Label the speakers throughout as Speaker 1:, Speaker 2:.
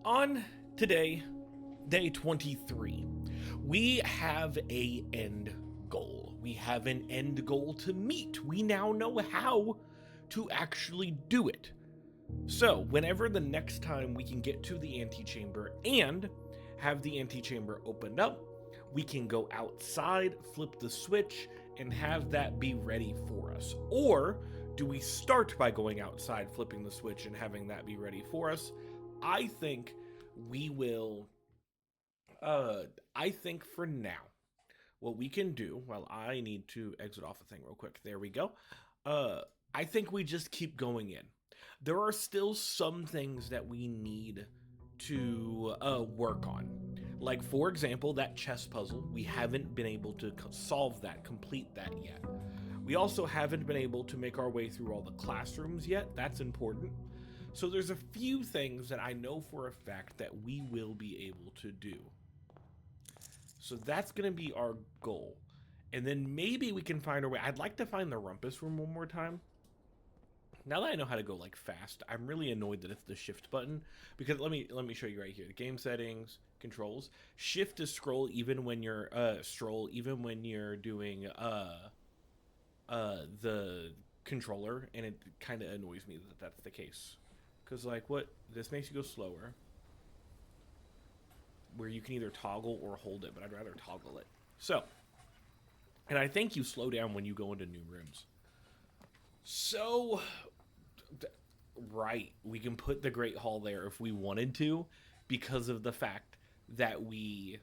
Speaker 1: On today, day 23, we have a end goal. We have an end goal to meet. We now know how to actually do it. So, whenever the next time we can get to the antechamber and have the antechamber opened up, we can go outside, flip the switch, and have that be ready for us. Or do we start by going outside, flipping the switch, and having that be ready for us? I think we will. I think for now, what we can do, well, I need to exit off the thing real quick. There we go. Uh, I think we just keep going in. There are still some things that we need to work on. Like, for example, that chess puzzle. We haven't been able to solve that, complete that yet. We also haven't been able to make our way through all the classrooms yet. That's important. So there's a few things that I know for a fact that we will be able to do. So that's going to be our goal. And then maybe we can find our way. I'd like to find the rumpus room one more time. Now that I know how to go like fast, I'm really annoyed that it's the shift button, because let me show you right here. The game settings, controls. Shift is scroll even when you're doing the controller, and it kind of annoys me that that's the case. Cuz like what this makes you go slower, where you can either toggle or hold it, but I'd rather toggle it. So, and I think you slow down when you go into new rooms. So, right, we can put the Great Hall there if we wanted to, because of the fact that we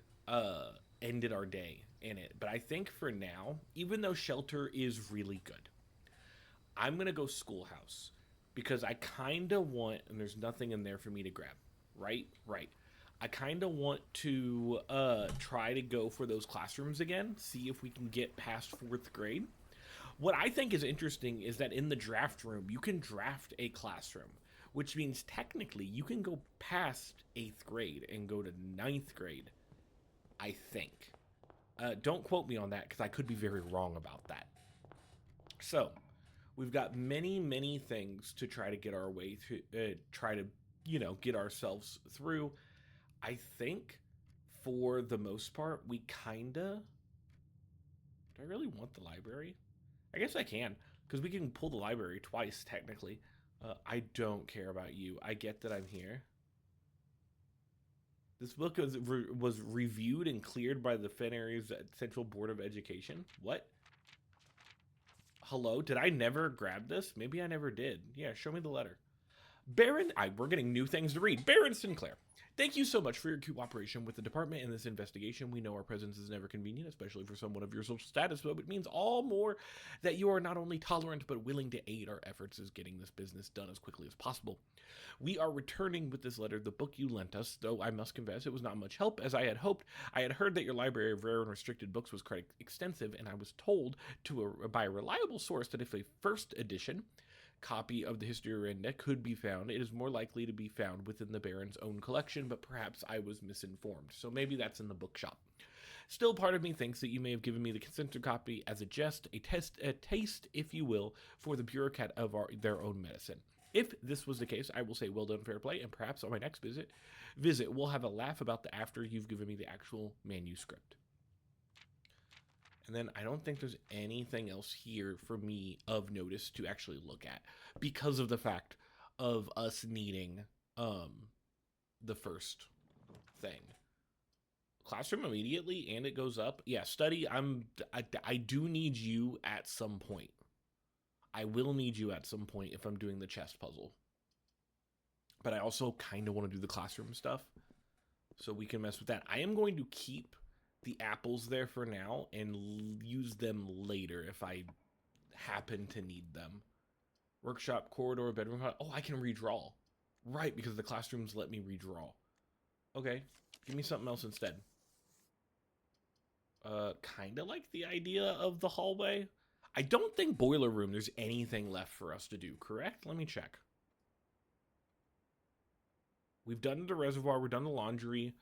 Speaker 1: ended our day in it. But I think for now, even though shelter is really good, I'm gonna go schoolhouse, because I kind of want, and there's nothing in there for me to grab. Right. I kind of want to try to go for those classrooms again, see if we can get past 4th grade. What I think is interesting is that in the draft room, you can draft a classroom, which means technically you can go past 8th grade and go to 9th grade, I think. Don't quote me on that, because I could be very wrong about that. So, we've got many things to try to get our way through, get ourselves through. I think for the most part, we kinda. Do I really want the library? I guess I can, because we can pull the library twice, technically. I don't care about you. I get that I'm here. This book was reviewed and cleared by the Fen Area's Central Board of Education. What? Hello? Did I never grab this? Maybe I never did. Yeah, show me the letter. We're getting new things to read. Baron Sinclair, thank you so much for your cooperation with the department in this investigation. We know our presence is never convenient, especially for someone of your social status, but it means all more that you are not only tolerant, but willing to aid our efforts as getting this business done as quickly as possible. We are returning with this letter the book you lent us, though I must confess it was not much help, as I had hoped. I had heard that your library of rare and restricted books was quite extensive, and I was told by a reliable source that if a first edition copy of the History of Renda could be found, it is more likely to be found within the Baron's own collection, but perhaps I was misinformed. So maybe that's in the bookshop. Still, part of me thinks that you may have given me the consented copy as a jest, a taste, if you will, for the bureaucrat of their own medicine. If this was the case, I will say well done, fair play, and perhaps on my next visit, we'll have a laugh about the after you've given me the actual manuscript. And then I don't think there's anything else here for me of notice to actually look at, because of the fact of us needing the first thing. Classroom immediately, and it goes up. Yeah, study. I do need you at some point. I will need you at some point if I'm doing the chess puzzle. But I also kind of want to do the classroom stuff, so we can mess with that. I am going to keep the apples there for now and use them later if I happen to need them. Workshop, corridor, bedroom. Oh, I can redraw. Right, because the classrooms let me redraw. Okay, give me something else instead. Kind of like the idea of the hallway. I don't think boiler room there's anything left for us to do, correct? Let me check. We've done the reservoir, we've done the laundry.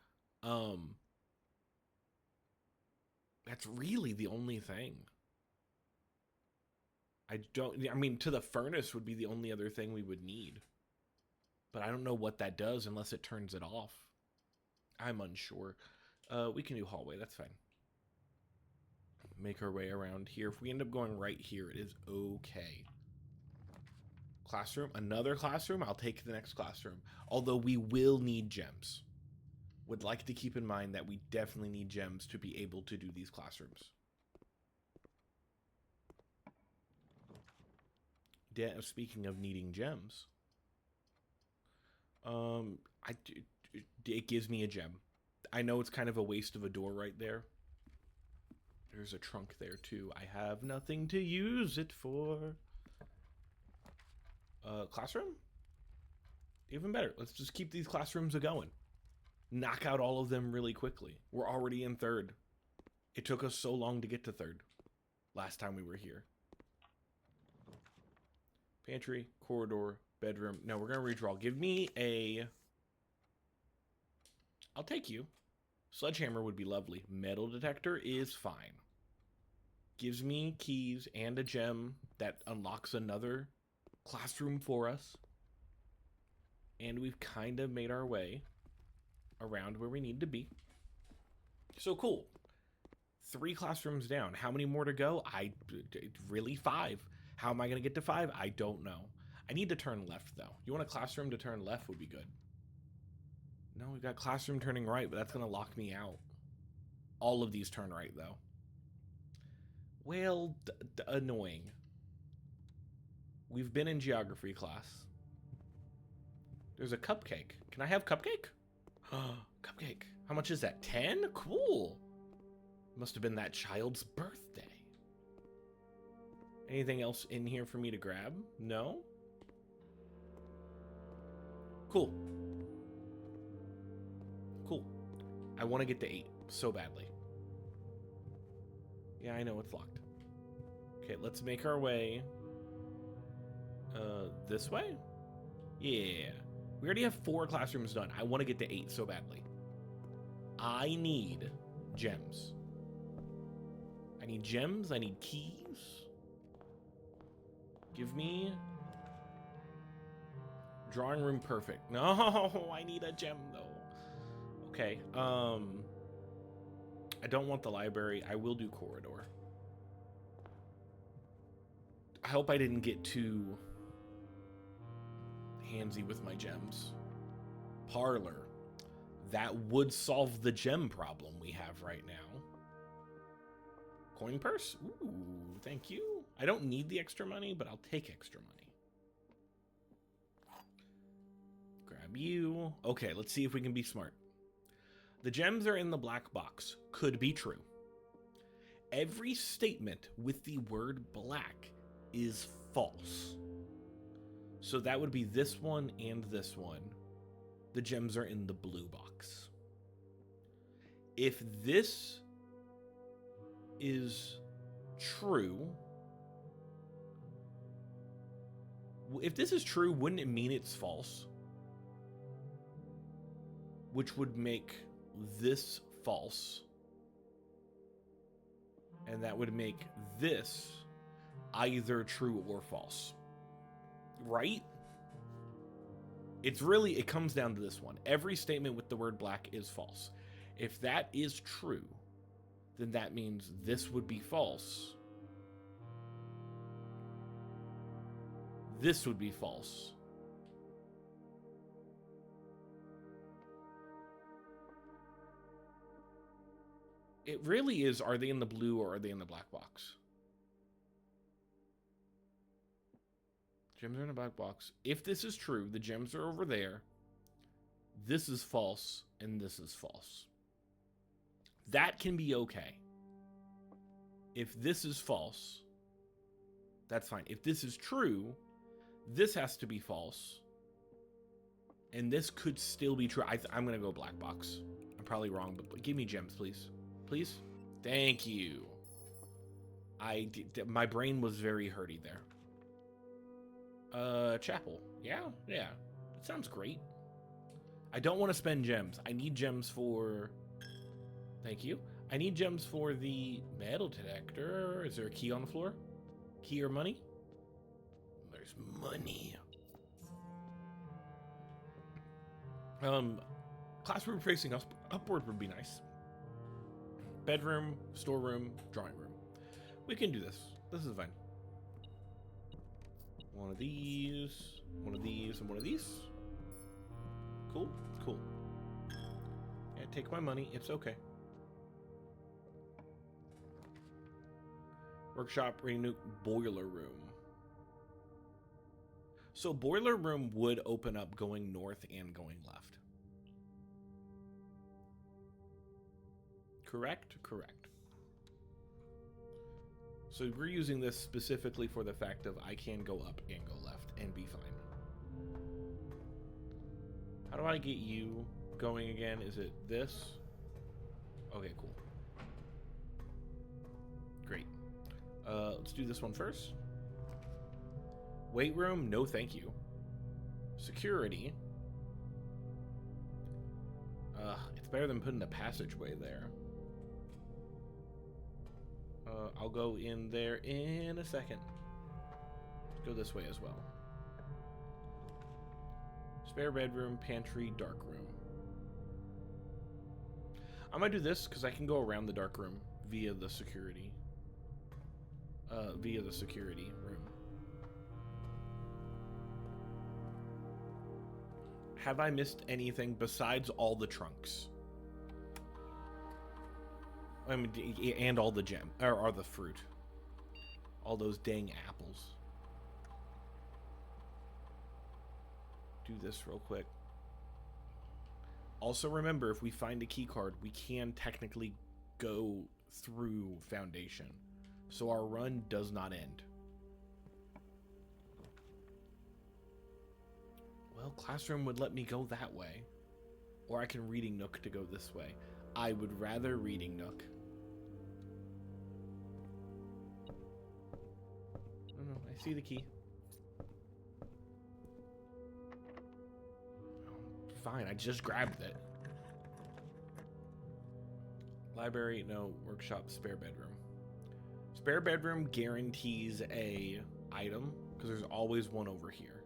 Speaker 1: That's really the only thing. I mean, to the furnace would be the only other thing we would need. But I don't know what that does unless it turns it off. I'm unsure. We can do hallway. That's fine. Make our way around here. If we end up going right here, it is okay. Classroom. Another classroom. I'll take the next classroom. Although we will need gems. Would like to keep in mind that we definitely need gems to be able to do these classrooms. Speaking of needing gems, it gives me a gem. I know it's kind of a waste of a door right there. There's a trunk there too. I have nothing to use it for. Classroom? Even better. Let's just keep these classrooms a-going. Knock out all of them really quickly. We're already in third. It took us so long to get to third last time we were here. Pantry, corridor, bedroom. No, we're going to redraw. Give me a... I'll take you. Sledgehammer would be lovely. Metal detector is fine. Gives me keys and a gem that unlocks another classroom for us. And we've kind of made our way around where we need to be. So cool. 3 classrooms down. How many more to go? Really 5. How am I going to get to 5? I don't know. I need to turn left, though. You want a classroom to turn left would be good. No, we've got classroom turning right, but that's going to lock me out. All of these turn right, though. Well, annoying. We've been in geography class. There's a cupcake. Can I have cupcake? Cupcake. How much is that? 10? Cool. Must have been that child's birthday. Anything else in here for me to grab? No? Cool. Cool. I want to get to 8 so badly. Yeah, I know it's locked. Okay, let's make our way. This way? Yeah. We already have 4 classrooms done. I want to get to 8 so badly. I need gems. I need gems. I need keys. Give me... Drawing room perfect. No, I need a gem, though. Okay, I don't want the library. I will do corridor. I hope I didn't get too handsy with my gems. Parlor. That would solve the gem problem we have right now. Coin purse? Ooh, thank you. I don't need the extra money, but I'll take extra money. Grab you. Okay, let's see if we can be smart. The gems are in the black box. Could be true. Every statement with the word black is false. So that would be this one and this one. The gems are in the blue box. If this is true, wouldn't it mean it's false? Which would make this false. And that would make this either true or false. Right? It comes down to this one. Every statement with the word black is false. If that is true, then that means this would be false. This would be false. It really is, are they in the blue or are they in the black box? Gems are in a black box. If this is true, the gems are over there. This is false, and this is false. That can be okay. If this is false, that's fine. If this is true, this has to be false. And this could still be true. I'm going to go black box. I'm probably wrong, but give me gems, please. Please? Thank you. My brain was very hurty there. Chapel. Yeah. That sounds great. I don't want to spend gems. I need gems for... Thank you. I need gems for the metal detector. Is there a key on the floor? Key or money? There's money. Classroom facing upward would be nice. Bedroom, storeroom, drawing room. We can do this. This is fine. One of these, and one of these. Cool, cool. Yeah, take my money. It's okay. Workshop, reading nook, boiler room. So boiler room would open up going north and going left. Correct? Correct. So we're using this specifically for the fact of I can go up and go left and be fine. How do I get you going again? Is it this? Okay, cool. Great. Let's do this one first. Weight room, no thank you. Security. It's better than putting a passageway there. I'll go in there in a second. Let's go this way as well. Spare bedroom, pantry, dark room. I might do this because I can go around the dark room via the security. Via the security room. Have I missed anything besides all the trunks? I mean, and all the gem, or the fruit. All those dang apples. Do this real quick. Also remember, if we find a key card, we can technically go through Foundation. So our run does not end. Well, Classroom would let me go that way. Or I can Reading Nook to go this way. I would rather Reading Nook. No, I see the key. Fine, I just grabbed it. Library, no. Workshop, spare bedroom. Spare bedroom guarantees a item, because there's always one over here.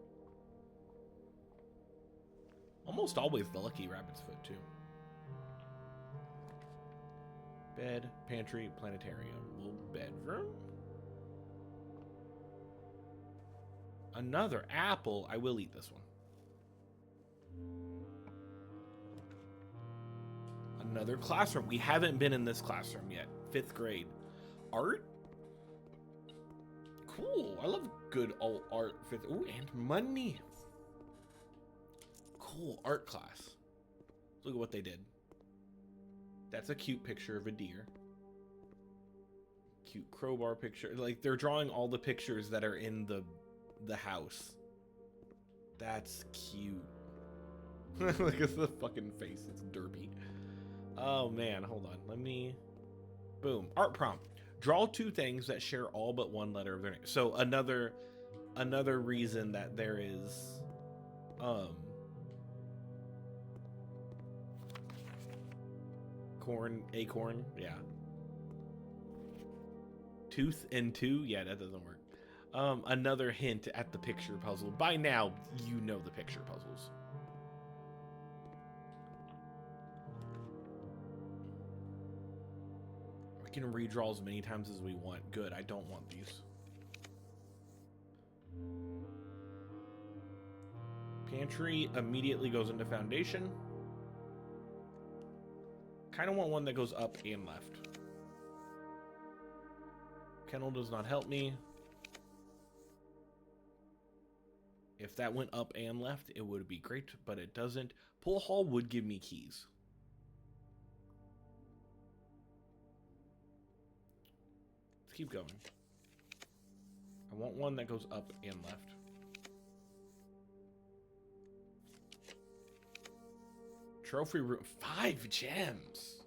Speaker 1: Almost always the lucky rabbit's foot, too. Bed, pantry, planetarium. Little bedroom. Another apple. I will eat this one. Another classroom. We haven't been in this classroom yet. 5th grade. Art? Cool. I love good alt art. 5th. Ooh, and money. Cool. Art class. Look at what they did. That's a cute picture of a deer. Cute crowbar picture. Like, they're drawing all the pictures that are in the house. That's cute. Look at the fucking face. It's derpy. Oh, man. Hold on. Let me... Boom. Art prompt. Draw 2 things that share all but one letter of their name. So another reason that there is... acorn, yeah. Tooth and 2, yeah, that doesn't work. Another hint at the picture puzzle. By now, you know the picture puzzles. We can redraw as many times as we want. Good, I don't want these. Pantry immediately goes into Foundation. Kind of want one that goes up and left. Kennel does not help me. If that went up and left, it would be great, but it doesn't. Pool hall would give me keys. Let's keep going. I want one that goes up and left. Trophy room. 5 gems.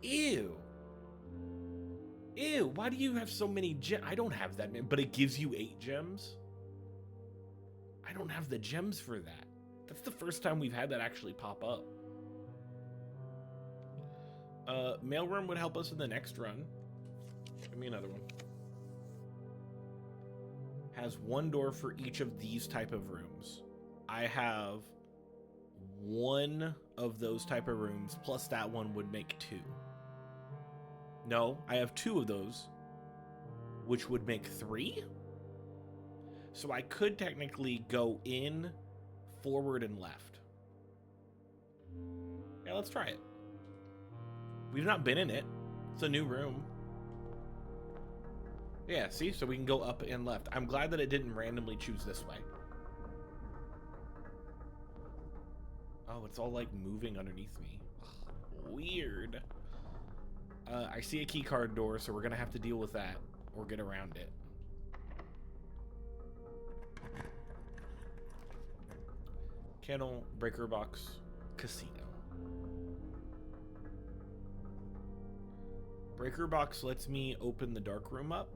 Speaker 1: Ew. Ew, why do you have so many gems? I don't have that many, but it gives you 8 gems? I don't have the gems for that. That's the first time we've had that actually pop up. Mailroom would help us in the next run. Give me another one. Has 1 door for each of these type of rooms. I have one of those type of rooms plus that one would make 2. No, I have 2 of those, which would make 3. So I could technically go in, forward, and left. Yeah, let's try it. We've not been in it. It's a new room. Yeah, see? So we can go up and left. I'm glad that it didn't randomly choose this way. Oh, it's all like moving underneath me. Weird. I see a key card door, so we're gonna have to deal with that or get around it. Kennel, breaker box, casino. Breaker box lets me open the dark room up.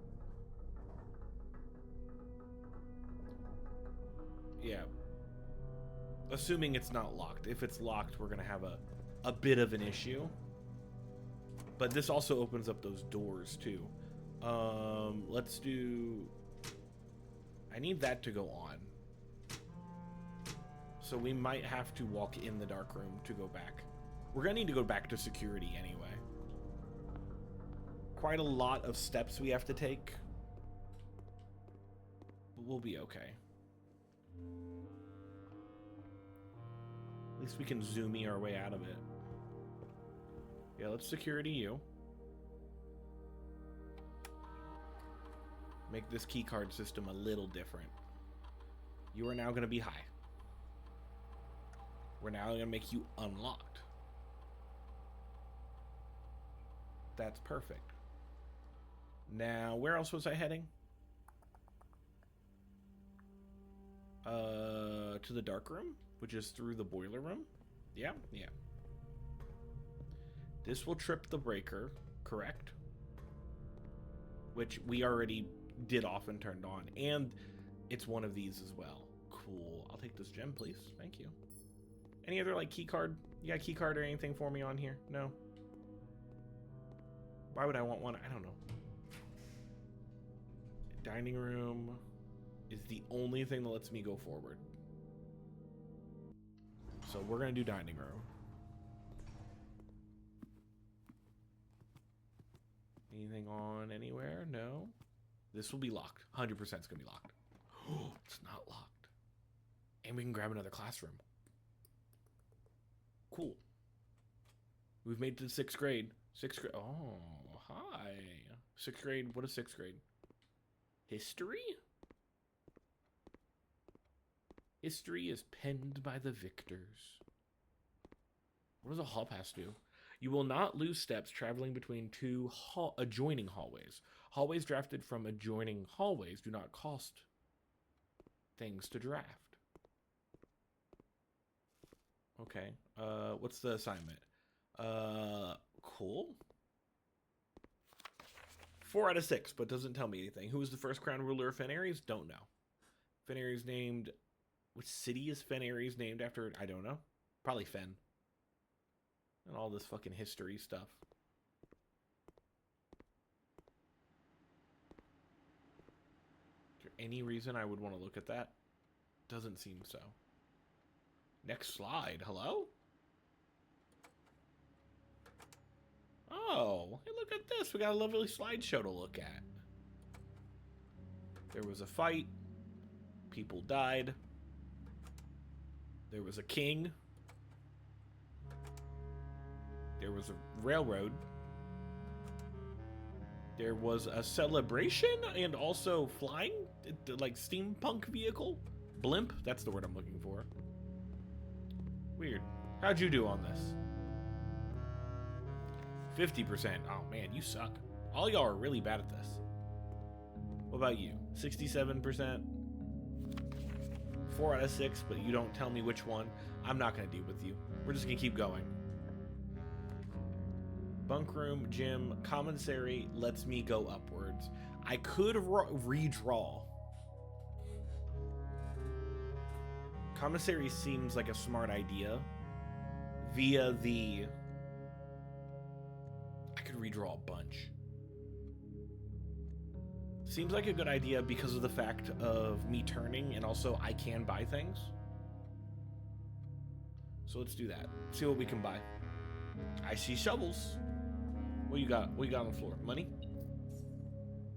Speaker 1: Yeah. Assuming it's not locked. If it's locked, we're gonna have a bit of an issue. But this also opens up those doors too. Let's do... I need that to go on. So we might have to walk in the dark room to go back. We're gonna need to go back to security anyway. Quite a lot of steps we have to take. But we'll be okay. At least we can zoomy our way out of it. Yeah, let's security you. Make this keycard system a little different. You are now going to be high. We're now going to make you unlocked. That's perfect. Now, where else was I heading? To the dark room, which is through the boiler room. Yeah, yeah. This will trip the breaker, correct? Which we already did off and turned on. And it's one of these as well. Cool. I'll take this gem, please. Thank you. Any other, like, key card? You got a key card or anything for me on here? No? Why would I want one? I don't know. Dining room is the only thing that lets me go forward. So we're going to do dining room. Anything on anywhere? No. This will be locked. 100% it's going to be locked. Oh, it's not locked. And we can grab another classroom. Cool. We've made it to 6th grade. 6th grade. Oh, hi. 6th grade. What is 6th grade? History? History is penned by the victors. What does a hall pass do? You will not lose steps traveling between 2 adjoining hallways. Hallways drafted from adjoining hallways do not cost things to draft. Okay. What's the assignment? Cool. 4 out of 6, but doesn't tell me anything. Who was the first crown ruler of Fen Ares? Don't know. Fen Ares named... Which city is Fen Ares named after? I don't know. Probably Fen. And all this fucking history stuff. Is there any reason I would want to look at that? Doesn't seem so. Next slide. Hello? Oh, hey, look at this. We got a lovely slideshow to look at. There was a fight. People died. There was a king. There was a railroad. There was a celebration and also flying, like steampunk vehicle. Blimp, that's the word I'm looking for. Weird. How'd you do on this? 50%. Oh man, you suck. All y'all are really bad at this. What about you? 67%? 4 out of 6, but you don't tell me which one. I'm not going to deal with you. We're just going to keep going. Bunk room, gym, commissary lets me go upwards. I could redraw. Commissary seems like a smart idea. Via the... I could redraw a bunch. Seems like a good idea because of the fact of me turning, and also I can buy things. So So let's do that. See what we can buy. I see shovels. What you got? What you got on the floor? Money?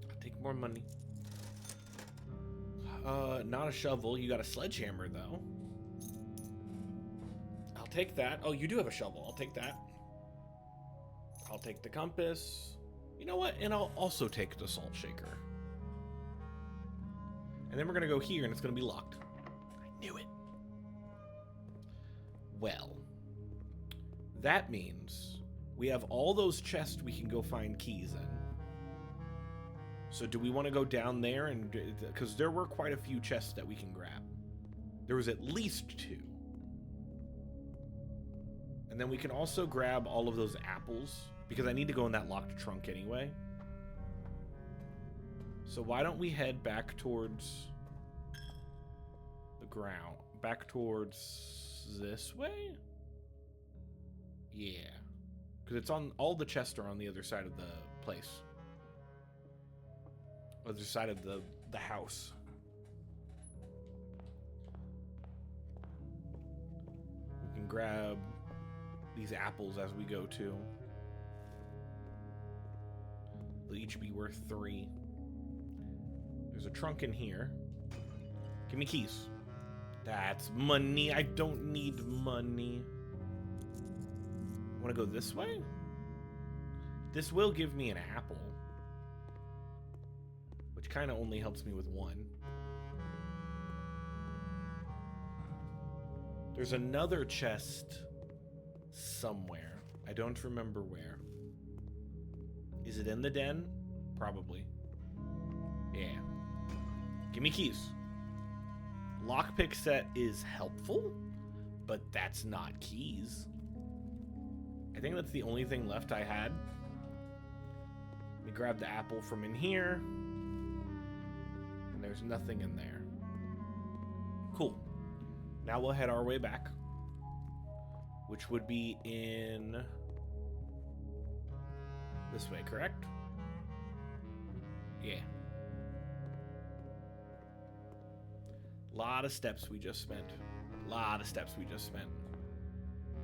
Speaker 1: I'll take more money. Not a shovel. You got a sledgehammer, though. I'll take that. Oh, you do have a shovel. I'll take that. I'll take the compass. You know what? And I'll also take the salt shaker. And then we're going to go here, and it's going to be locked. I knew it. Well, that means we have all those chests we can go find keys in. So do we want to go down there? And because there were quite a few chests that we can grab. There was at least 2. And then we can also grab all of those apples, because I need to go in that locked trunk anyway. So why don't we head back towards the ground? Back towards this way? Yeah. Because it's on, all the chests are on the other side of the place. Other side of the house. We can grab these apples as we go too. They'll each be worth 3. There's a trunk in here. Give me keys. That's money. I don't need money. Want to go this way? This will give me an apple. Which kind of only helps me with 1. There's another chest somewhere. I don't remember where. Is it in the den? Probably. Yeah. Give me keys. Lockpick set is helpful, but that's not keys. I think that's the only thing left I had. Let me grab the apple from in here. And there's nothing in there. Cool. Now we'll head our way back, which would be in this way, correct? Yeah. Lot of steps we just spent. Lot of steps we just spent.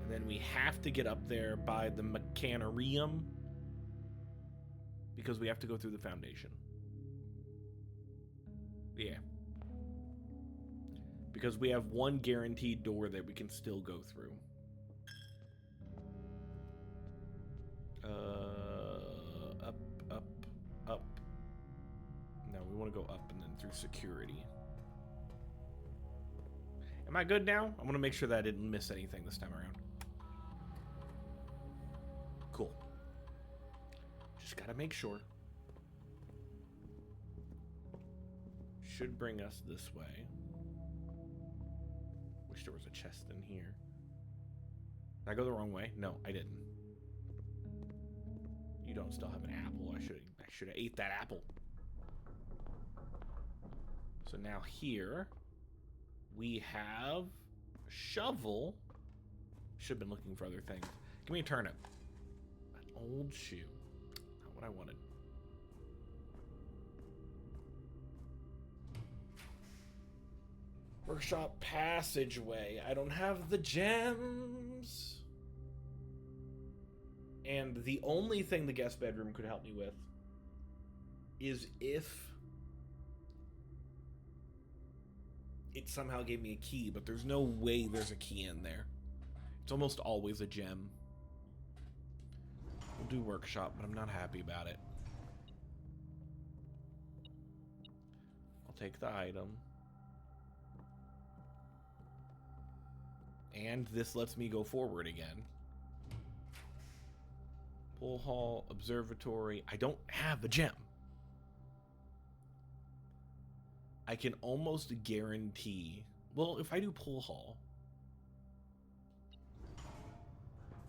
Speaker 1: And then we have to get up there by the mechanarium because we have to go through the foundation. Yeah. Because we have one guaranteed door that we can still go through. Up. No, we want to go up and then through security. Am I good now? I want to make sure that I didn't miss anything this time around. Cool. Just gotta make sure. Should bring us this way. Wish there was a chest in here. Did I go the wrong way? No, I didn't. You don't still have an apple. I should have ate that apple. So now here we have a shovel. Should have been looking for other things. Give me a turnip. An old shoe. Not what I wanted. Workshop passageway. I don't have the gems. And the only thing the guest bedroom could help me with is if it somehow gave me a key, but there's no way there's a key in there. It's almost always a gem. We'll do workshop, but I'm not happy about it. I'll take the item. And this lets me go forward again. Pool hall, observatory. I don't have a gem. I can almost guarantee... Well, if I do pool hall...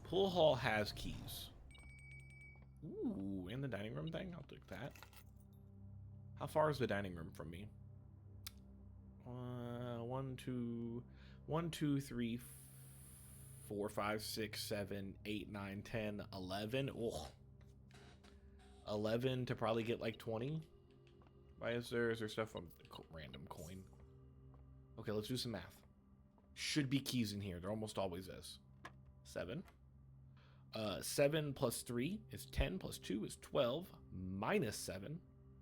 Speaker 1: Pool hall has keys. Ooh, and the dining room thing? I'll take that. How far is the dining room from me? 1, 2, 3, 4, 5, 6, 7, 8, 9, 10, 11. Oh. 11 to probably get like 20. Why is there stuff on random coin? Okay, let's do some math. Should be keys in here. There almost always is. 7. 7 plus 3 is 10, plus 2 is 12, minus 7,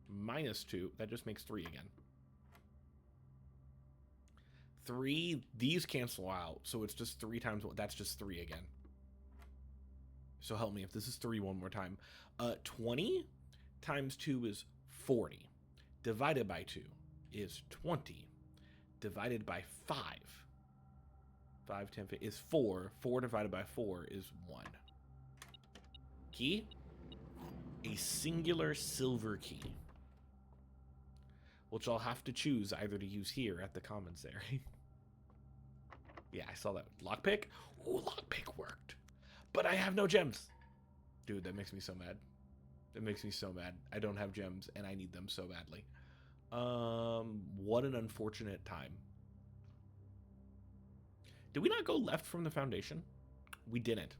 Speaker 1: minus 2. That just makes 3 again. 3, these cancel out, so it's just 3 times, that's just 3 again. So help me if this is 3 one more time. 20 times 2 is 40. Divided by 2 is 20. Divided by 5. 5, 10, 15 is 4. 4 divided by 4 is 1. Key? A singular silver key. Which I'll have to choose either to use here at the commissary. Yeah, I saw that. Lockpick? Ooh, lockpick worked. But I have no gems. Dude, that makes me so mad. That makes me so mad. I don't have gems, and I need them so badly. What an unfortunate time. Did we not go left from the foundation? We didn't.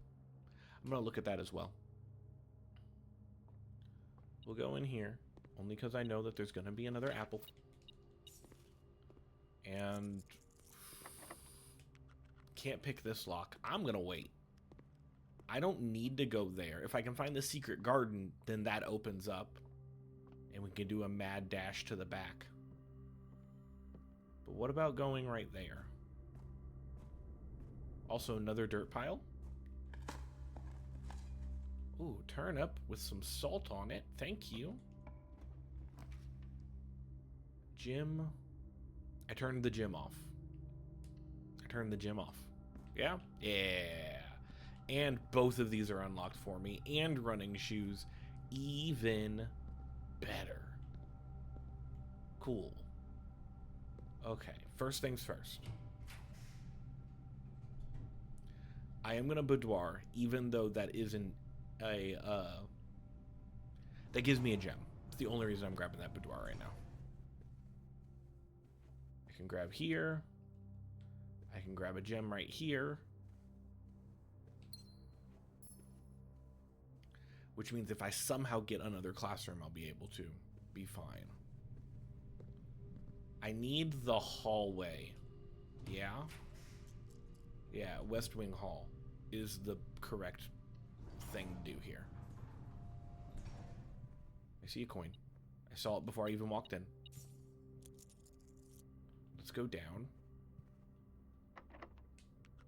Speaker 1: I'm going to look at that as well. We'll go in here, only because I know that there's going to be another apple. And can't pick this lock. I'm going to wait. I don't need to go there. If I can find the secret garden, then that opens up. And we can do a mad dash to the back. But what about going right there? Also another dirt pile. Ooh, turnip with some salt on it. Thank you. Gym. I turned the gym off. Yeah? Yeah. And both of these are unlocked for me. And running shoes. Even better. Cool. Okay, first things first. I am going to boudoir, even though that isn't a, that gives me a gem. It's the only reason I'm grabbing that boudoir right now. I can grab here. I can grab a gem right here. Which means if I somehow get another classroom, I'll be able to be fine. I need the hallway. Yeah? Yeah, West Wing Hall is the correct thing to do here. I see a coin. I saw it before I even walked in. Let's go down.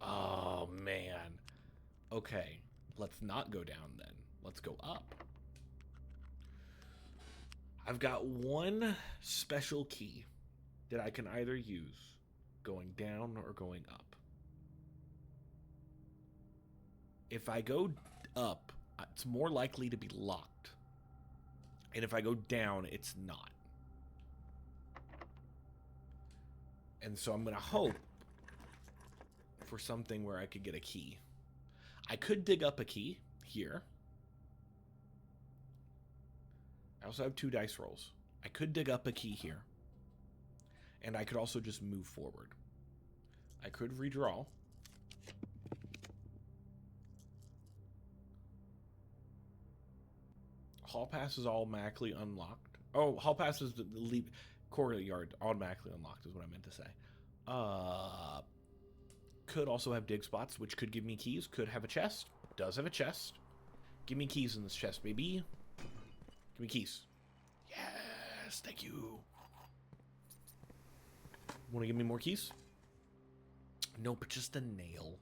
Speaker 1: Oh, man. Okay, let's not go down then. Let's go up. I've got one special key that I can either use going down or going up. If I go up, it's more likely to be locked. And if I go down, it's not. And so I'm going to hope for something where I could get a key. I could dig up a key here. I also have 2 dice rolls. I could dig up a key here. And I could also just move forward. I could redraw. Hall pass is automatically unlocked. Oh, hall pass is the courtyard automatically unlocked is what I meant to say. Could also have dig spots, which could give me keys. Could have a chest. Does have a chest. Give me keys in this chest, baby. Give me keys. Yes, thank you. Want to give me more keys? Nope, just a nail.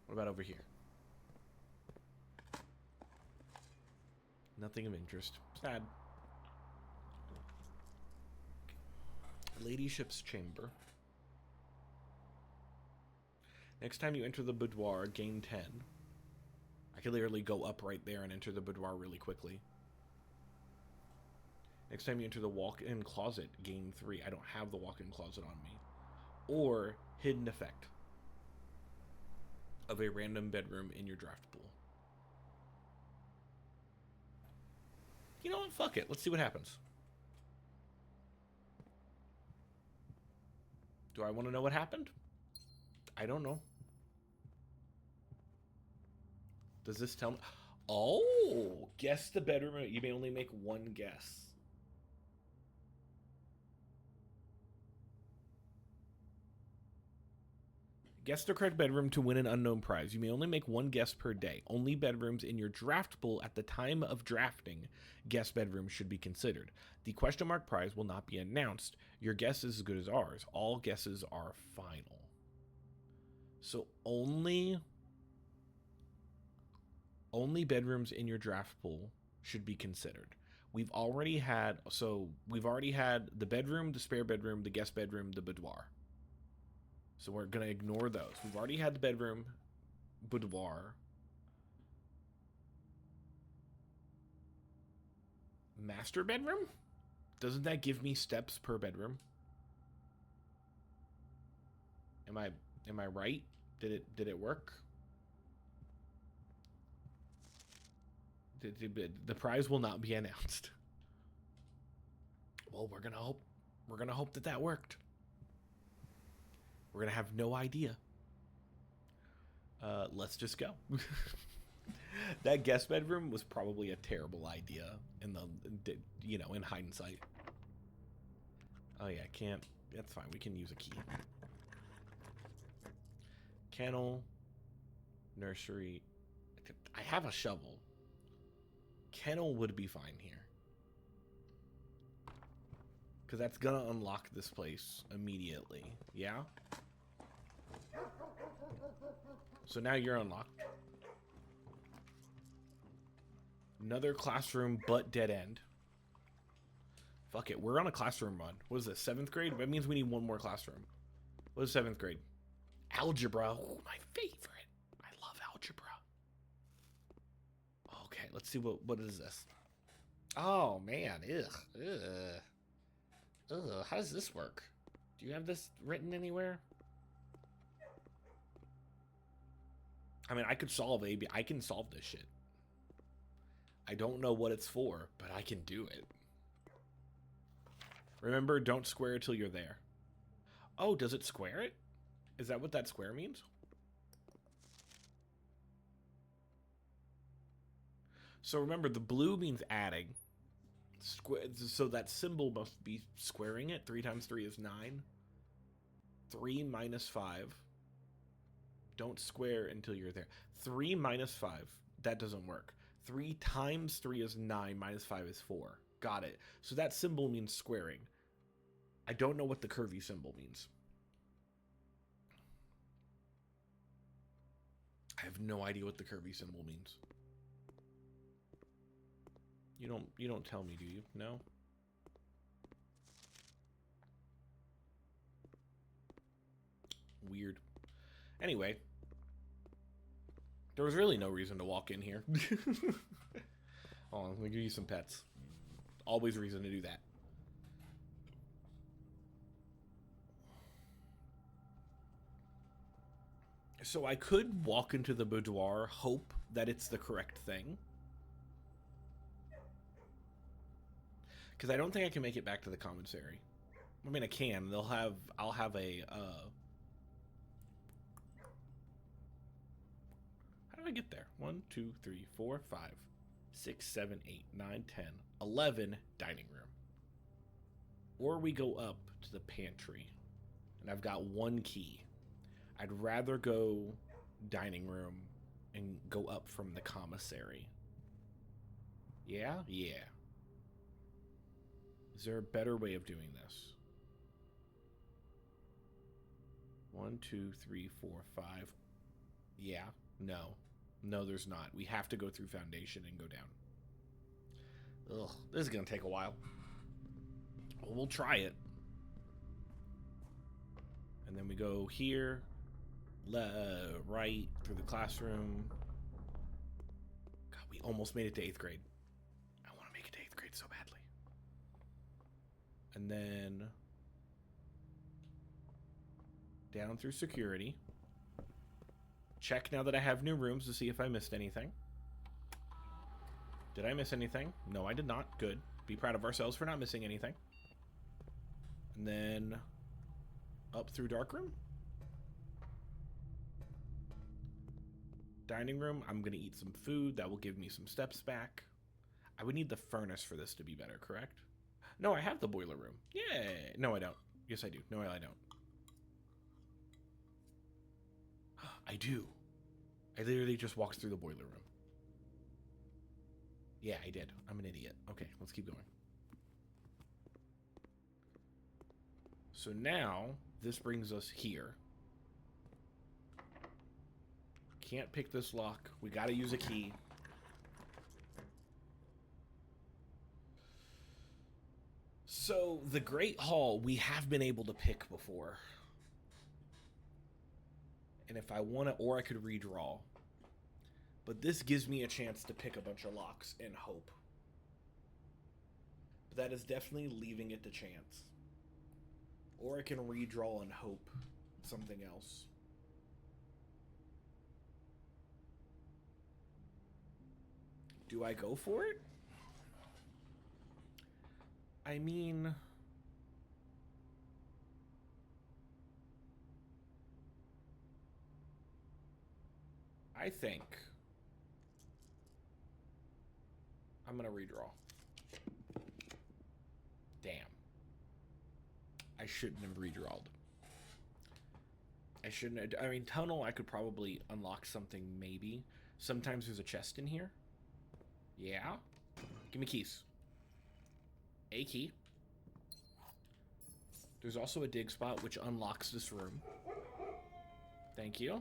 Speaker 1: What about over here? Nothing of interest. Sad. Ladyship's chamber. Next time you enter the boudoir, gain 10. I could literally go up right there and enter the boudoir really quickly. Next time you enter the walk-in closet, gain 3. I don't have the walk-in closet on me. Or hidden effect of a random bedroom in your draft pool. You know what? Fuck it. Let's see what happens. Do I want to know what happened? I don't know. Does this tell me? Oh, guess the bedroom. You may only make one guess. Guess the correct bedroom to win an unknown prize. You may only make one guess per day. Only bedrooms in your draft pool at the time of drafting guest bedrooms should be considered. The question mark prize will not be announced. Your guess is as good as ours. All guesses are final. So only bedrooms in your draft pool should be considered. We've already had the bedroom, the spare bedroom, the guest bedroom, the boudoir. So we're going to ignore those. We've already had the bedroom, boudoir, master bedroom? Doesn't that give me steps per bedroom? Am I right? Did it work? The prize will not be announced. Well, we're going to hope that worked. We're going to have no idea. Let's just go. That guest bedroom was probably a terrible idea in hindsight. Oh yeah, can't. That's fine. We can use a key. Kennel, nursery. I have a shovel. Kennel would be fine here. Because that's going to unlock this place immediately. Yeah? So now you're unlocked. Another classroom, but dead end. Fuck it. We're on a classroom run. What is this? 7th grade? That means we need one more classroom. What is 7th grade? Algebra. Oh, my favorite. I love algebra. Okay, let's see what is this. Oh, man. Ugh. How does this work? Do you have this written anywhere? I mean, I can solve this shit. I don't know what it's for, but I can do it. Remember, don't square till you're there. Oh, does it square it? Is that what that square means? So remember, the blue means adding. So that symbol must be squaring it. 3 times 3 is 9. 3 minus 5. Don't square until you're there. 3 minus 5. That doesn't work. 3 times 3 is 9. Minus 5 is 4. Got it. So that symbol means squaring. I don't know what the curvy symbol means. I have no idea what the curvy symbol means. You don't tell me, do you? No? Weird. Anyway. There was really no reason to walk in here. Hold on, let me give you some pets. Always reason to do that. So I could walk into the boudoir, hope that it's the correct thing. Because I don't think I can make it back to the commissary. I mean, I can. I'll have a, How do I get there? 1, 2, 3, 4, 5, 6, 7, 8, 9, 10, 11 dining room. Or we go up to the pantry. And I've got 1 key. I'd rather go dining room and go up from the commissary. Yeah? Yeah. Is there a better way of doing this? 1, 2, 3, 4, 5. Yeah. No. No, there's not. We have to go through foundation and go down. Ugh. This is going to take a while. Well, we'll try it. And then we go here. Right through the classroom. God, we almost made it to 8th grade. I want to make it to 8th grade so badly. And then down through security. Check now that I have new rooms to see if I missed anything. Did I miss anything? No, I did not. Good. Be proud of ourselves for not missing anything. And then up through darkroom. Dining room. I'm going to eat some food. That will give me some steps back. I would need the furnace for this to be better, correct? No, I have the boiler room. Yay! No, I don't. Yes, I do. No, I don't. I do. I literally just walked through the boiler room. Yeah, I did. I'm an idiot. Okay, let's keep going. So now, this brings us here. Can't pick this lock. We gotta use a key. So, the Great Hall, we have been able to pick before. And if I want to, or I could redraw. But this gives me a chance to pick a bunch of locks and hope. But that is definitely leaving it to chance. Or I can redraw and hope something else. Do I go for it? I mean... I think I'm gonna redraw. Damn. I shouldn't have redrawed. I shouldn't have... I mean, tunnel, I could probably unlock something, maybe. Sometimes there's a chest in here. Yeah. Give me keys. A key. There's also a dig spot, which unlocks this room. Thank you.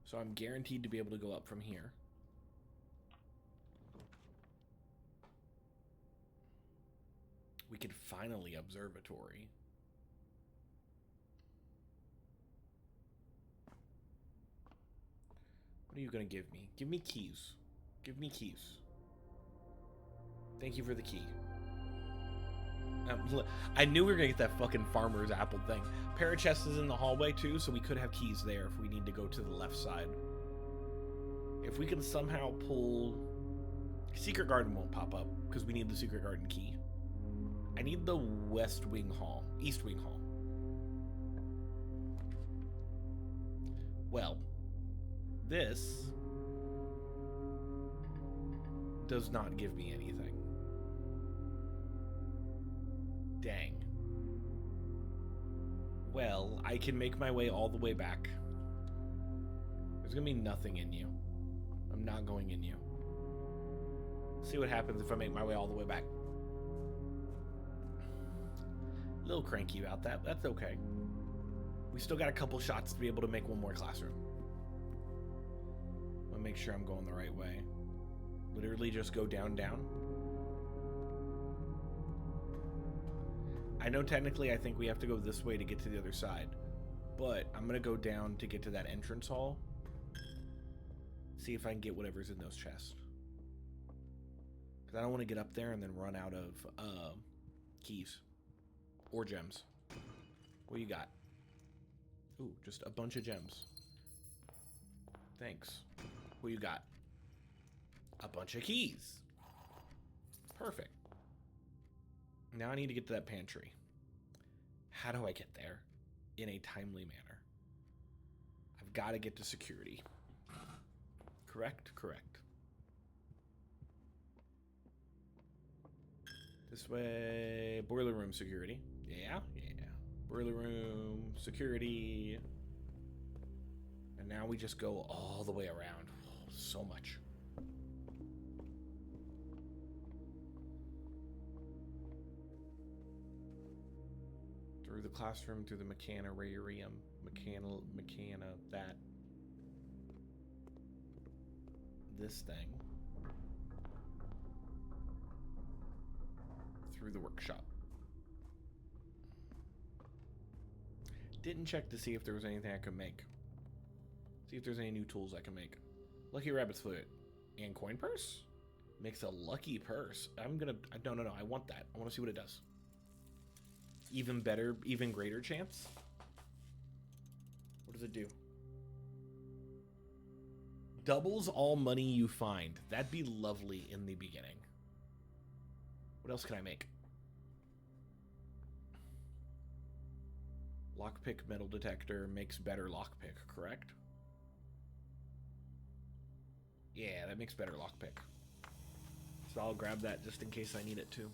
Speaker 1: So I'm guaranteed to be able to go up from here. We could finally observatory. What are you gonna give me? Give me keys. Give me keys. Thank you for the key. I knew we were gonna get that fucking farmer's apple thing. Parachest is in the hallway too, so we could have keys there if we need to go to the left side. If we can somehow pull... Secret Garden won't pop up, because we need the Secret Garden key. I need the West Wing Hall. East Wing Hall. Well, this does not give me anything. Dang. Well, I can make my way all the way back. There's gonna be nothing in you. I'm not going in you. See what happens if I make my way all the way back. A little cranky about that, but that's okay. We still got a couple shots to be able to make one more classroom. I'm gonna make sure I'm going the right way. Literally just go down, down. I know technically I think we have to go this way to get to the other side, but I'm gonna go down to get to that entrance hall. See if I can get whatever's in those chests. Because I don't want to get up there and then run out of keys or gems. What you got? Ooh, just a bunch of gems. Thanks. What you got? A bunch of keys. Perfect. Now I need to get to that pantry. How do I get there in a timely manner? I've got to get to security. Correct? Correct. This way. Boiler room security. Yeah, yeah. Boiler room security. And now we just go all the way around. Oh, so much. Through the classroom, through the mechanarium, that. This thing. Through the workshop. Didn't check to see if there was anything I could make. See if there's any new tools I can make. Lucky rabbit's foot. And coin purse? Makes a lucky purse. No, I want that. I want to see what it does. Even better, even greater chance? What does it do? Doubles all money you find. That'd be lovely in the beginning. What else can I make? Lockpick metal detector makes better lockpick, correct? Yeah, that makes better lockpick. So I'll grab that just in case I need it too.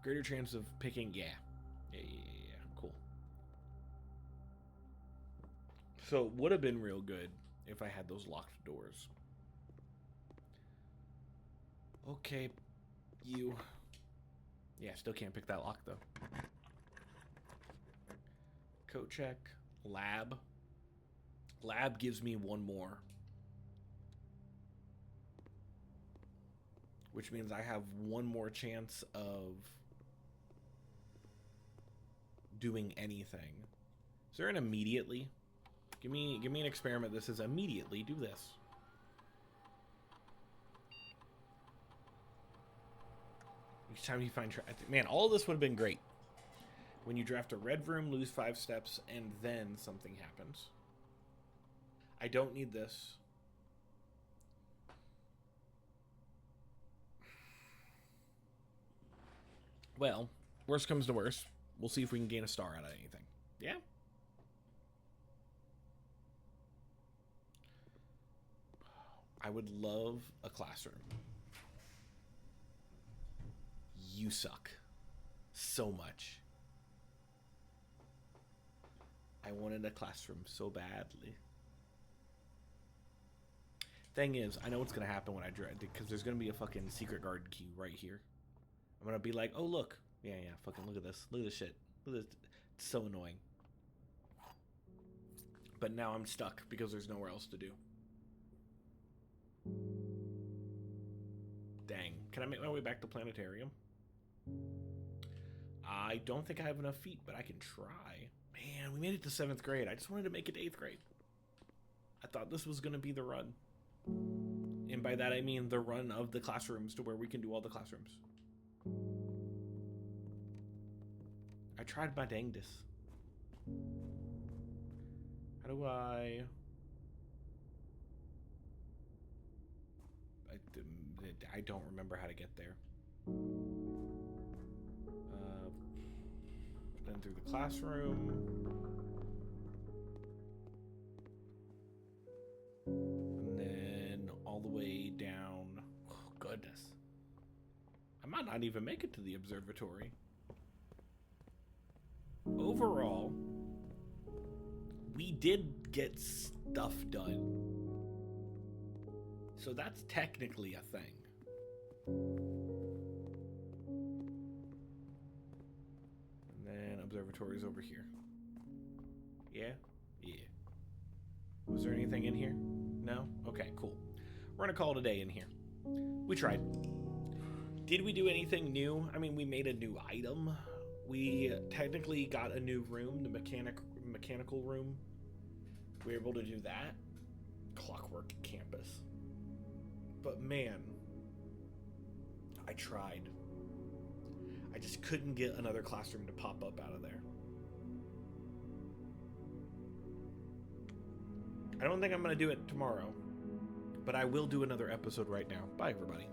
Speaker 1: Greater chance of picking, yeah. Yeah. Cool. So it would have been real good if I had those locked doors. Okay, you. Yeah, still can't pick that lock, though. Coat check. Lab. Lab gives me one more. Which means I have one more chance of doing anything. Is there an immediately? Give me an experiment that says immediately do this. Each time you find... Man, all of this would have been great. When you draft a red room, lose 5 steps, and then something happens. I don't need this. Well, worst comes to worst. We'll see if we can gain a star out of anything. Yeah? I would love a classroom. You suck. So much. I wanted a classroom so badly. Thing is, I know what's going to happen when I draw it, because there's going to be a fucking secret garden key right here. I'm going to be like, oh, look. Yeah, fucking look at this. Look at this shit. Look at this. It's so annoying. But now I'm stuck because there's nowhere else to do. Dang. Can I make my way back to planetarium? I don't think I have enough feet, but I can try. Man, we made it to 7th grade. I just wanted to make it to 8th grade. I thought this was going to be the run. And by that I mean the run of the classrooms to where we can do all the classrooms. I tried my dangdest. How do I don't remember how to get there. Then through the classroom. And then all the way down. Oh, goodness. I might not even make it to the observatory. Overall, we did get stuff done. So that's technically a thing. And then observatory's over here. Yeah? Yeah. Was there anything in here? No? Okay, cool. We're gonna call it a day in here. We tried. Did we do anything new? I mean, we made a new item. We technically got a new room, the mechanical room. We were able to do that. Clockwork campus. But man, I tried. I just couldn't get another classroom to pop up out of there. I don't think I'm going to do it tomorrow, but I will do another episode right now. Bye, everybody.